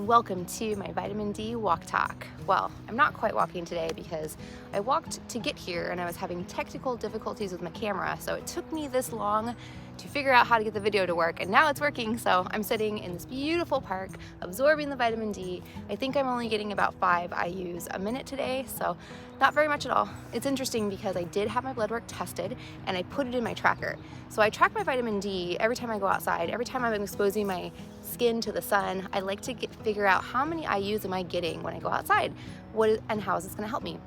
and welcome to my vitamin D walk talk. Well, I'm not quite walking today because I walked to get here and I was having technical difficulties with my camera, so it took me this long to figure out how to get the video to work, and now it's working. So I'm sitting in this beautiful park absorbing the vitamin D. I think I'm only getting about 5 IUs a minute today, so not very much at all. It's interesting because I did have my blood work tested and I put it in my tracker. So I track my vitamin D every time I go outside. Every time I'm exposing my skin to the sun, I like to figure out how many IUs am I getting when I go outside, and how is this gonna help me.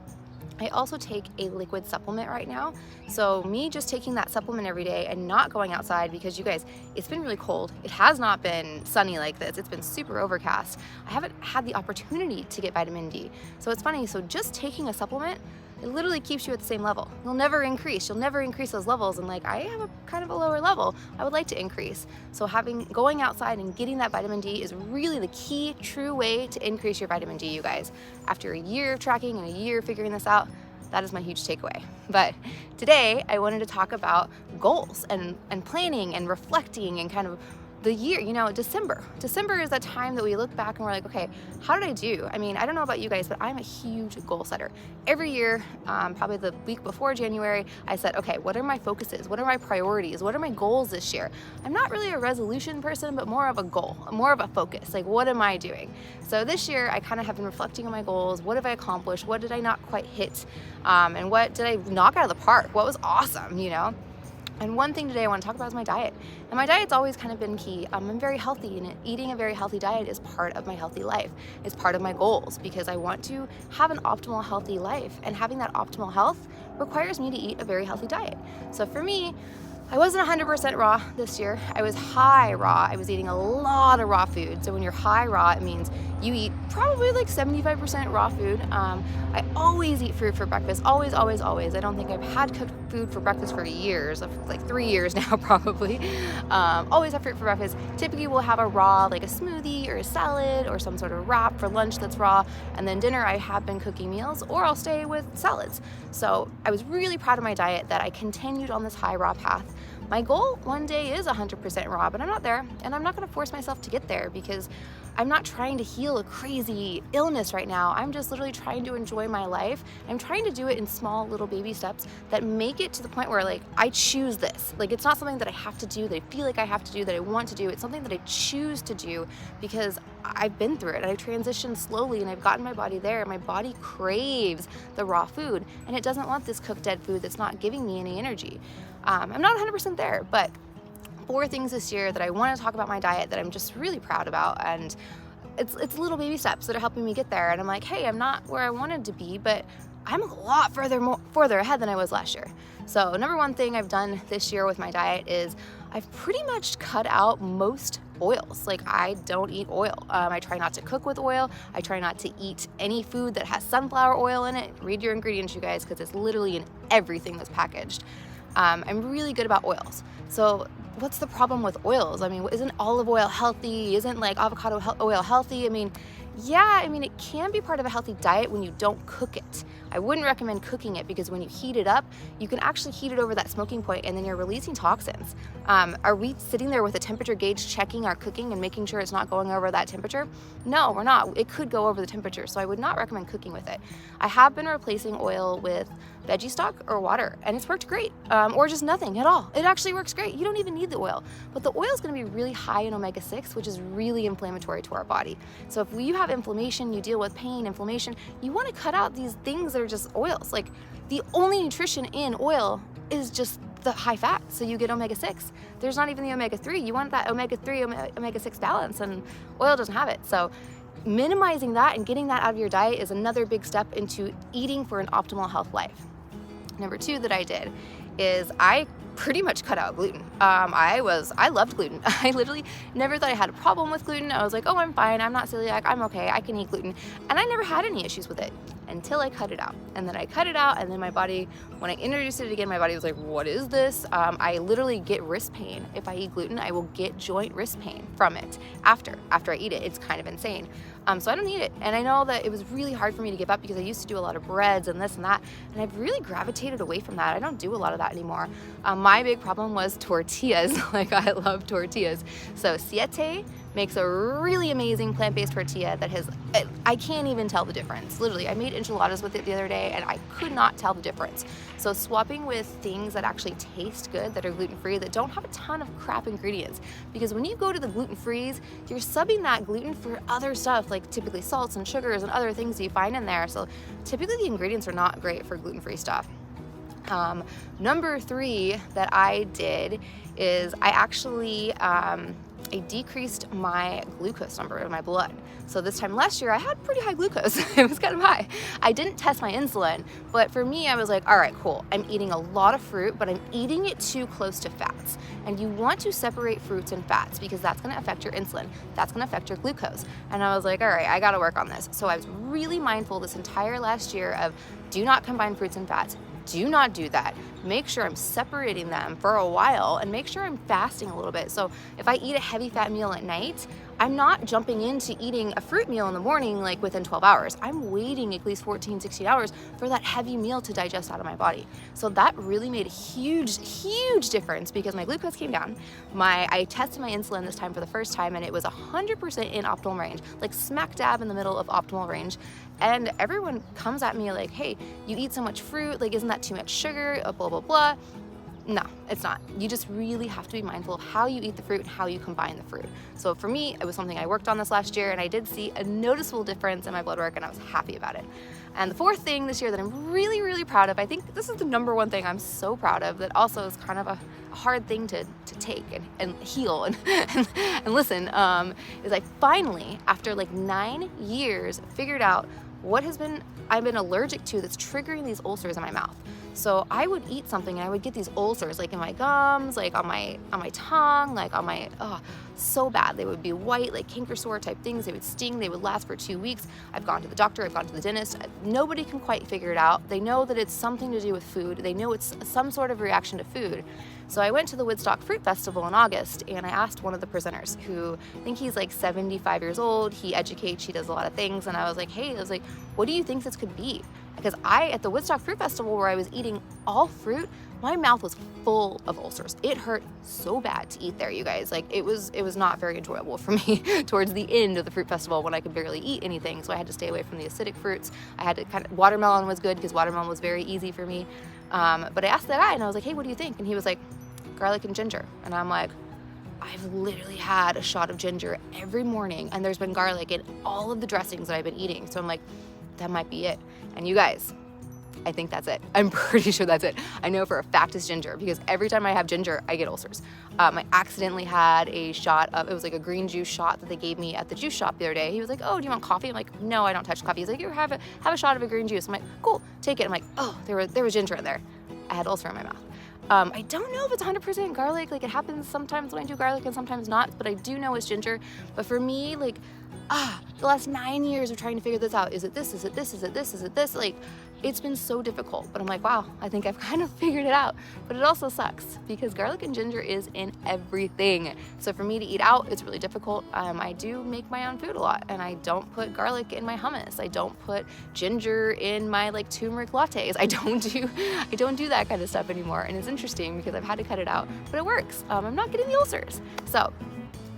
I also take a liquid supplement right now. So me just taking that supplement every day and not going outside, because you guys, it's been really cold. It has not been sunny like this. It's been super overcast. I haven't had the opportunity to get vitamin D. So it's funny, so just taking a supplement, it literally keeps you at the same level. You'll never increase those levels. And like, I have a kind of a lower level. I would like to increase. So going outside and getting that vitamin D is really the key, true way to increase your vitamin D, you guys. After a year of tracking and a year of figuring this out, that is my huge takeaway. But today I wanted to talk about goals and planning and reflecting and kind of the year. You know, December is that time that we look back and we're like, okay, how did I do? I mean, I don't know about you guys, but I'm a huge goal setter. Every year, probably the week before January, I said, okay, what are my focuses? What are my priorities? What are my goals this year? I'm not really a resolution person, but more of a goal, more of a focus. Like, what am I doing? So this year, I kind of have been reflecting on my goals. What have I accomplished? What did I not quite hit? And what did I knock out of the park? What was awesome, you know? And one thing today I want to talk about is my diet. And my diet's always kind of been key. I'm very healthy, and eating a very healthy diet is part of my healthy life. It's part of my goals because I want to have an optimal healthy life, and having that optimal health requires me to eat a very healthy diet. So for me, I wasn't 100% raw this year. I was high raw. I was eating a lot of raw food. So when you're high raw, it means you eat probably like 75% raw food. I always eat fruit for breakfast. Always, always, always. I don't think I've had cooked food for breakfast for years, like 3 years now probably. Always have fruit for breakfast. Typically we'll have a raw, like a smoothie or a salad or some sort of wrap for lunch that's raw. And then dinner I have been cooking meals, or I'll stay with salads. So I was really proud of my diet that I continued on this high raw path. My goal one day is 100% raw, but I'm not there, and I'm not gonna force myself to get there because I'm not trying to heal a crazy illness right now. I'm just literally trying to enjoy my life. I'm trying to do it in small little baby steps that make it to the point where like I choose this. Like, it's not something that I have to do, that I feel like I have to do, that I want to do. It's something that I choose to do because I've been through it and I've transitioned slowly and I've gotten my body there. My body craves the raw food and it doesn't want this cooked dead food that's not giving me any energy. I'm not 100% there, but 4 things this year that I want to talk about my diet that I'm just really proud about, and it's little baby steps that are helping me get there. And I'm like, hey, I'm not where I wanted to be, but I'm a lot further ahead than I was last year. So number 1 thing I've done this year with my diet is I've pretty much cut out most oils. Like, I don't eat oil. I try not to cook with oil. I try not to eat any food that has sunflower oil in it. Read your ingredients, you guys, because it's literally in everything that's packaged. I'm really good about oils. So what's the problem with oils? I mean, isn't olive oil healthy? Isn't like avocado oil healthy? I mean, yeah, it can be part of a healthy diet when you don't cook it. I wouldn't recommend cooking it because when you heat it up, you can actually heat it over that smoking point and then you're releasing toxins. Are we sitting there with a temperature gauge checking our cooking and making sure it's not going over that temperature? No, we're not. It could go over the temperature, so I would not recommend cooking with it. I have been replacing oil with veggie stock or water, and it's worked great, or just nothing at all. It actually works great. You don't even need the oil, but the oil is going to be really high in omega-6, which is really inflammatory to our body. So if you have inflammation, you deal with pain, inflammation, you want to cut out these things that are just oils. Like, the only nutrition in oil is just the high fat, so you get omega-6. There's not even the omega-3. You want that omega-3, omega-6 balance, and oil doesn't have it. So minimizing that and getting that out of your diet is another big step into eating for an optimal health life. Number 2 that I did is I pretty much cut out gluten. I loved gluten. I literally never thought I had a problem with gluten. I was like, oh, I'm fine. I'm not celiac. I'm okay. I can eat gluten. And I never had any issues with it until I cut it out. And then I cut it out, and then my body, when I introduced it again, my body was like, what is this? I literally get wrist pain. If I eat gluten, I will get joint wrist pain from it after I eat it. It's kind of insane. So I don't eat it. And I know that it was really hard for me to give up because I used to do a lot of breads and this and that, and I've really gravitated away from that. I don't do a lot of that anymore. My big problem was tortillas. Like, I love tortillas. So Siete makes a really amazing plant-based tortilla that has, I can't even tell the difference. Literally, I made enchiladas with it the other day and I could not tell the difference. So swapping with things that actually taste good, that are gluten-free, that don't have a ton of crap ingredients. Because when you go to the gluten-frees, you're subbing that gluten for other stuff, like typically salts and sugars and other things that you find in there. So typically the ingredients are not great for gluten-free stuff. Number 3 that I did is I actually I decreased my glucose number in my blood. So this time last year I had pretty high glucose. It was kind of high. I didn't test my insulin, but for me I was like, all right, cool. I'm eating a lot of fruit, but I'm eating it too close to fats. And you want to separate fruits and fats because that's going to affect your insulin. That's going to affect your glucose. And I was like, all right, I got to work on this. So I was really mindful this entire last year of do not combine fruits and fats. Do not do that. Make sure I'm separating them for a while and make sure I'm fasting a little bit. So if I eat a heavy fat meal at night, I'm not jumping into eating a fruit meal in the morning like within 12 hours. I'm waiting at least 14, 16 hours for that heavy meal to digest out of my body. So that really made a huge difference because my glucose came down. I tested my insulin this time for the first time and it was 100% in optimal range, like smack dab in the middle of optimal range. And everyone comes at me like, hey, you eat so much fruit, like isn't that too much sugar, blah, blah, blah. No, it's not. You just really have to be mindful of how you eat the fruit and how you combine the fruit. So for me, it was something I worked on this last year and I did see a noticeable difference in my blood work and I was happy about it. And the 4th thing this year that I'm really proud of, I think this is the number 1 thing I'm so proud of that also is kind of a hard thing to take and heal and listen, is I finally, after like 9 years, figured out what I've been allergic to that's triggering these ulcers in my mouth. So I would eat something and I would get these ulcers like in my gums, like on my tongue, like on my, so bad. They would be white, like canker sore type things. They would sting. They would last for 2 weeks. I've gone to the doctor. I've gone to the dentist. Nobody can quite figure it out. They know that it's something to do with food. They know it's some sort of reaction to food. So I went to the Woodstock Fruit Festival in August and I asked one of the presenters who I think he's like 75 years old. He educates, he does a lot of things. And I was like, hey, what do you think this could be? Because at the Woodstock Fruit Festival where I was eating all fruit, my mouth was full of ulcers. It hurt so bad to eat there, you guys. Like it was not very enjoyable for me towards the end of the fruit festival when I could barely eat anything. So I had to stay away from the acidic fruits. I had to watermelon was good because watermelon was very easy for me. But I asked that guy and I was like, hey, what do you think? And he was like, garlic and ginger. And I'm like, I've literally had a shot of ginger every morning and there's been garlic in all of the dressings that I've been eating. So I'm like, that might be it. And you guys, I think that's it. I'm pretty sure that's it. I know for a fact it's ginger because every time I have ginger, I get ulcers. I accidentally had a shot of, it was like a green juice shot that they gave me at the juice shop the other day. He was like, oh, do you want coffee? I'm like, no, I don't touch coffee. He's like, here, have a shot of a green juice. I'm like, cool, take it. I'm like, oh, there was ginger in there. I had ulcer in my mouth. I don't know if it's 100% garlic. Like it happens sometimes when I do garlic and sometimes not, but I do know it's ginger. But for me, like, the last 9 years of trying to figure this out. Is it this? Is it this? Is it this? Is it this? Like, it's been so difficult, but I'm like, wow, I think I've kind of figured it out. But it also sucks because garlic and ginger is in everything. So for me to eat out, it's really difficult. I do make my own food a lot and I don't put garlic in my hummus. I don't put ginger in my like turmeric lattes. I don't do that kind of stuff anymore. And it's interesting because I've had to cut it out, but it works. I'm not getting the ulcers. So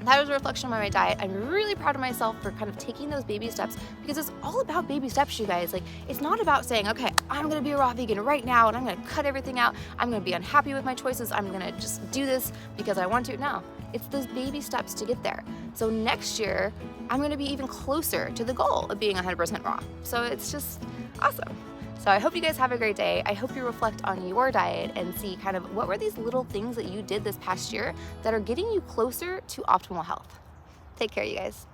that was a reflection on my diet. I'm really proud of myself for kind of taking those baby steps because it's all about baby steps, you guys. Like, it's not about saying, okay, I'm gonna be a raw vegan right now and I'm gonna cut everything out. I'm gonna be unhappy with my choices. I'm gonna just do this because I want to. No, it's those baby steps to get there. So next year, I'm gonna be even closer to the goal of being 100% raw. So it's just awesome. So I hope you guys have a great day. I hope you reflect on your diet and see kind of what were these little things that you did this past year that are getting you closer to optimal health. Take care, you guys.